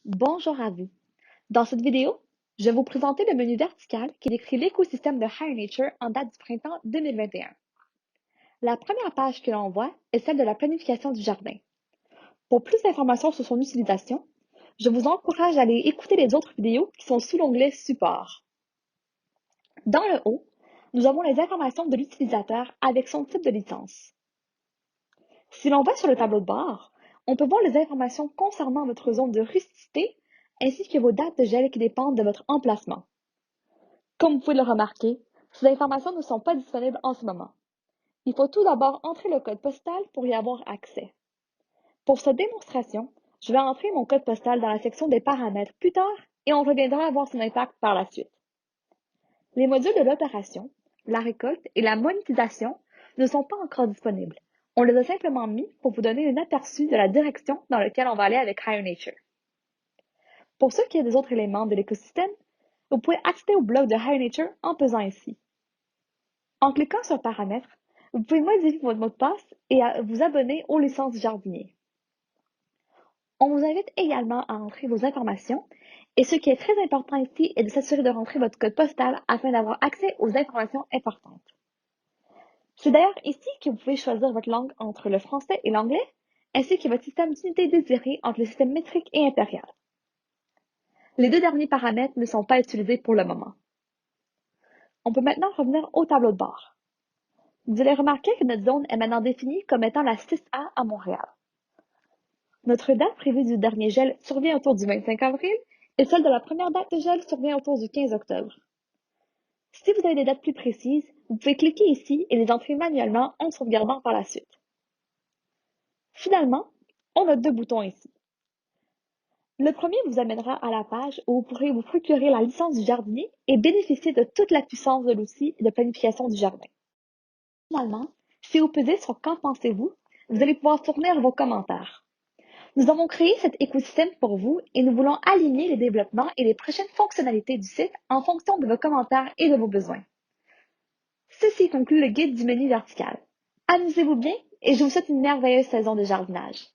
Bonjour à vous. Dans cette vidéo, je vais vous présenter le menu vertical qui décrit l'écosystème de Higher Nature en date du printemps 2021. La première page que l'on voit est celle de la planification du jardin. Pour plus d'informations sur son utilisation, je vous encourage à aller écouter les autres vidéos qui sont sous l'onglet Support. Dans le haut, nous avons les informations de l'utilisateur avec son type de licence. Si l'on va sur le tableau de bord, on peut voir les informations concernant votre zone de rusticité ainsi que vos dates de gel qui dépendent de votre emplacement. Comme vous pouvez le remarquer, ces informations ne sont pas disponibles en ce moment. Il faut tout d'abord entrer le code postal pour y avoir accès. Pour cette démonstration, je vais entrer mon code postal dans la section des paramètres plus tard et on reviendra voir son impact par la suite. Les modules de l'opération, la récolte et la monétisation ne sont pas encore disponibles. On les a simplement mis pour vous donner un aperçu de la direction dans laquelle on va aller avec Higher Nature. Pour ce qui est des autres éléments de l'écosystème, vous pouvez accéder au bloc de Higher Nature en pesant ici. En cliquant sur Paramètres, vous pouvez modifier votre mot de passe et vous abonner aux licences du jardinier. On vous invite également à entrer vos informations et ce qui est très important ici est de s'assurer de rentrer votre code postal afin d'avoir accès aux informations importantes. C'est d'ailleurs ici que vous pouvez choisir votre langue entre le français et l'anglais, ainsi que votre système d'unité désiré entre le système métrique et impérial. Les deux derniers paramètres ne sont pas utilisés pour le moment. On peut maintenant revenir au tableau de bord. Vous allez remarquer que notre zone est maintenant définie comme étant la 6A à Montréal. Notre date prévue du dernier gel survient autour du 25 avril et celle de la première date de gel survient autour du 15 octobre. Si vous avez des dates plus précises, vous pouvez cliquer ici et les entrer manuellement en sauvegardant par la suite. Finalement, on a deux boutons ici. Le premier vous amènera à la page où vous pourrez vous procurer la licence du jardinier et bénéficier de toute la puissance de l'outil de planification du jardin. Finalement, si vous pesez sur Qu'en pensez-vous, vous allez pouvoir fournir vos commentaires. Nous avons créé cet écosystème pour vous et nous voulons aligner les développements et les prochaines fonctionnalités du site en fonction de vos commentaires et de vos besoins. Ceci conclut le guide du menu vertical. Amusez-vous bien et je vous souhaite une merveilleuse saison de jardinage.